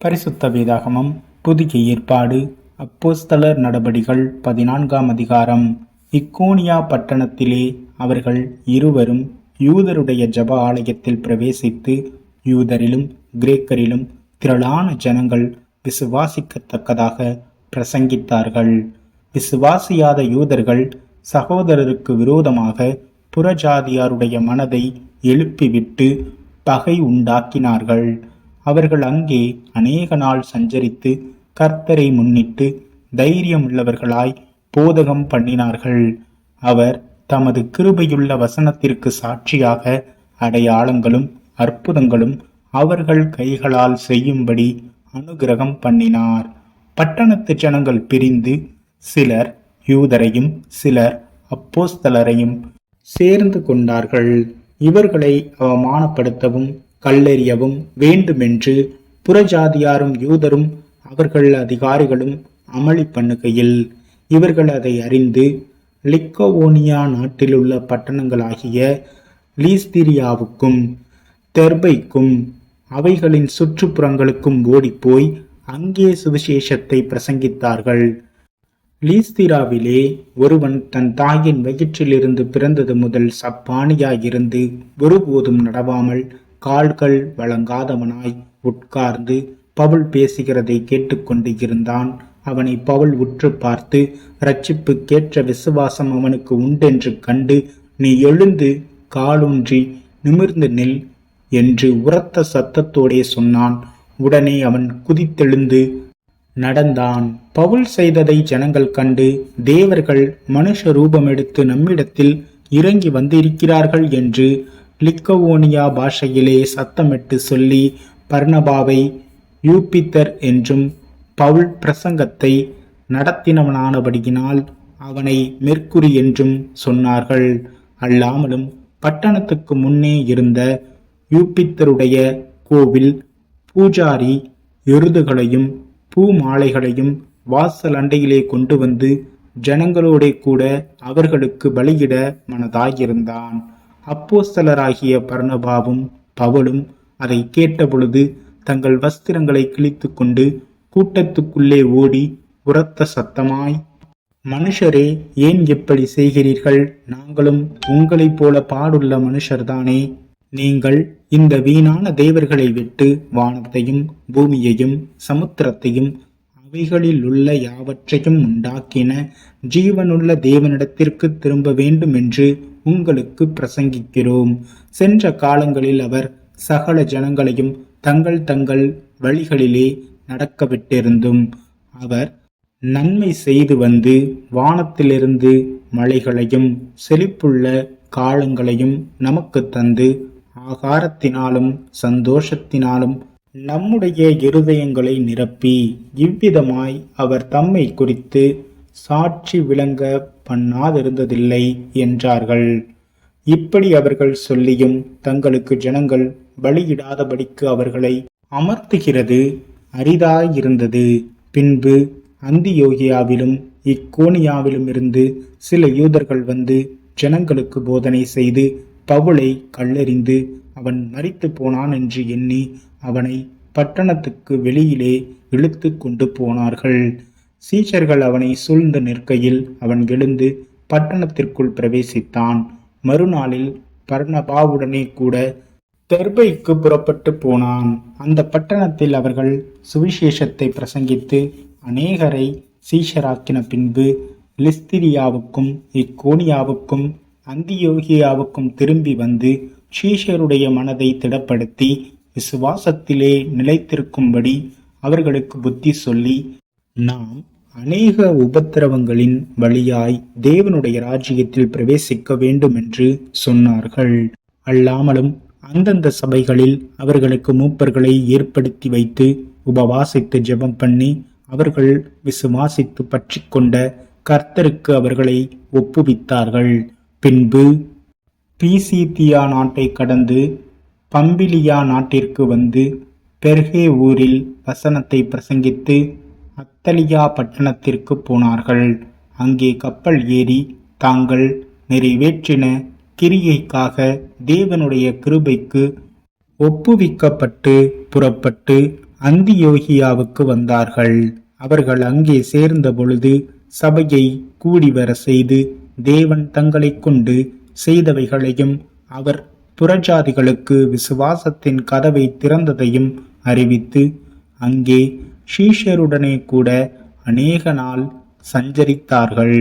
பரிசுத்த வேதாகமம் புதிய ஏற்பாடு அப்போஸ்தலர் நடபடிகள் 14ஆம் அதிகாரம். இக்கோனியா பட்டணத்திலே அவர்கள் இருவரும் யூதருடைய ஜெப ஆலயத்தில் பிரவேசித்து யூதரிலும் கிரேக்கரிலும் திரளான ஜனங்கள் விசுவாசிக்கத்தக்கதாக பிரசங்கித்தார்கள். விசுவாசியாத யூதர்கள் சகோதரருக்கு விரோதமாக புறஜாதியாருடைய மனதை எழுப்பிவிட்டு பகை உண்டாக்கினார்கள். அவர்கள் அங்கே அநேக நாள் சஞ்சரித்து கர்த்தரை முன்னிட்டு தைரியமுள்ளவர்களாய் போதகம் பண்ணினார்கள். அவர் தமது கிருபையுள்ள வசனத்திற்கு சாட்சியாக அடையாளங்களும் அற்புதங்களும் அவர்கள் கைகளால் செய்யும்படி அனுக்கிரகம் பண்ணினார். பட்டணத்து ஜனங்கள் பிரிந்து சிலர் யூதரையும் சிலர் அப்போஸ்தலரையும் சேர்ந்து கொண்டார்கள். இவர்களை அவமானப்படுத்தவும் கல்லெறியவும் வேண்டுமென்று புறஜாதியாரும் யூதரும் அவர்கள் அதிகாரிகளும் அமளி பண்ணுகையில் இவர்கள் அதை அறிந்து லிக்கவோனியா நாட்டிலுள்ள பட்டணங்களாகிய லீஸ்திரியாவுக்கும் தெர்பைக்கும் அவைகளின் சுற்றுப்புறங்களுக்கும் ஓடிப்போய் அங்கே சுவிசேஷத்தை பிரசங்கித்தார்கள். லீஸ்திராவிலே ஒருவன் தன் தாயின் வயிற்றிலிருந்து பிறந்தது முதல் சப்பானியாயிருந்து ஒருபோதும் நடவாமல் கால்கள் வழங்காதவனாய் உட்கார்ந்து பவுல் பேசுகிறதை கேட்டுக்கொண்டு இருந்தான். அவனை பவுல் உற்று பார்த்து, இரட்சிப்புக்கேற்ற விசுவாசம் அவனுக்கு உண்டென்று கண்டு, நீ எழுந்து காலூன்றி நிமிர்ந்து நில் என்று உரத்த சத்தத்தோடே சொன்னான். உடனே அவன் குதித்தெழுந்து நடந்தான். பவுல் செய்ததை ஜனங்கள் கண்டு, தேவர்கள் மனுஷ ரூபமெடுத்து நம்மிடத்தில் இறங்கி வந்திருக்கிறார்கள் என்று லிக்கவோனியா பாஷையிலே சத்தமிட்டு சொல்லி பர்னபாவை யூபித்தர் என்றும் பவுல் பிரசங்கத்தை நடத்தினவனானபடியினால் அவனை மெர்க்குரி என்றும் சொன்னார்கள். அல்லாமலும் பட்டணத்துக்கு முன்னே இருந்த யூபித்தருடைய கோவில் பூஜாரி எருதுகளையும் பூ மாலைகளையும் வாசல் அண்டையிலே கொண்டு வந்து ஜனங்களோடே கூட அவர்களுக்கு பலியிட மனதாயிருந்தான். அப்போஸ்தலராகிய பர்னபாவும் பவுலும் அதை கேட்டபொழுது தங்கள் வஸ்திரங்களை கிழித்து கொண்டு கூட்டத்துக்குள்ளே ஓடி உரத்த சத்தமாய், மனுஷரே, ஏன் எப்படி செய்கிறீர்கள்? நாங்களும் உங்களைப் போல பாடுள்ள மனுஷர்தானே. நீங்கள் இந்த வீணான தேவர்களை விட்டு வானத்தையும் பூமியையும் சமுத்திரத்தையும் அவைகளில் உள்ள யாவற்றையும் உண்டாக்கின ஜீவனுள்ள தேவனிடத்திற்கு திரும்ப வேண்டும் என்று உங்களுக்கு பிரசங்கிக்கிறோம். சென்ற காலங்களில் அவர் சகல ஜனங்களையும் தங்கள் தங்கள் வழிகளிலே நடக்கவிட்டிருந்தும் அவர் நன்மை செய்து வந்து வானத்திலிருந்து மழைகளையும் செழிப்புள்ள காலங்களையும் நமக்கு தந்து ஆகாரத்தினாலும் சந்தோஷத்தினாலும் நம்முடைய இருதயங்களை நிரப்பி இவ்விதமாய் அவர் தம்மை குறித்து சாட்சி விளங்க பண்ணாதிருந்ததில்லை என்றார்கள். இப்படி அவர்கள் சொல்லியும் தங்களுக்கு ஜனங்கள் பலியிடாதபடிக்கு அவர்களை அமர்த்துகிறது அரிதாயிருந்தது. பின்பு அந்தியோகியாவிலும் இக்கோனியாவிலும் இருந்து சில யூதர்கள் வந்து ஜனங்களுக்கு போதனை செய்து பவுலை கல்லெறிந்து அவன் மரித்து போனான் என்று எண்ணி அவனை பட்டணத்துக்கு வெளியிலே இழுத்து கொண்டு போனார்கள். சீஷர்கள் அவனை சூழ்ந்து நிற்கையில் அவன் எழுந்து பட்டணத்திற்குள் பிரவேசித்தான். மறுநாளில் பர்னபாவுடனே கூட தெர்பைக்கு புறப்பட்டு போனான். அந்த பட்டணத்தில் அவர்கள் சுவிசேஷத்தை பிரசங்கித்து அநேகரை சீஷராக்கின பின்பு லிஸ்திரியாவுக்கும் இக்கோனியாவுக்கும் அந்தியோகியாவுக்கும் திரும்பி வந்து சீஷருடைய மனதை திடப்படுத்தி விசுவாசத்திலே நிலைத்திருக்கும்படி அவர்களுக்கு புத்தி சொல்லி, நாம் அநேக உபத்திரவங்களின் வழியாய் தேவனுடைய ராஜ்யத்தில் பிரவேசிக்க வேண்டும் என்று சொன்னார்கள். அல்லாமலும் அந்தந்த சபைகளில் அவர்களுக்கு மூப்பர்களை ஏற்படுத்தி வைத்து உபவாசித்து ஜெபம் பண்ணி அவர்கள் விசுவாசித்து பற்றி கொண்ட கர்த்தருக்கு அவர்களை ஒப்புவித்தார்கள். பின்பு பீசித்தியா நாட்டை கடந்து பம்பிலியா நாட்டிற்கு வந்து பெர்கே ஊரில் வசனத்தை பிரசங்கித்து அத்தலியா பட்டணத்திற்கு போனார்கள். அங்கே கப்பல் ஏறி தாங்கள் நிறைவேற்றின கிரியைக்காக தேவனுடைய கிருபைக்கு ஒப்புவிக்கப்பட்டு புறப்பட்டு அந்தியோகியாவுக்கு வந்தார்கள். அவர்கள் அங்கே சேர்ந்த பொழுது சபையை கூடிவர செய்து தேவன் தங்களை கொண்டு செய்தவைகளையும் அவர் புறஜாதிகளுக்கு விசுவாசத்தின் கதவை திறந்ததையும் அறிவித்து அங்கே சீஷருடனே கூட அநேக நாள் சஞ்சரித்தார்கள்.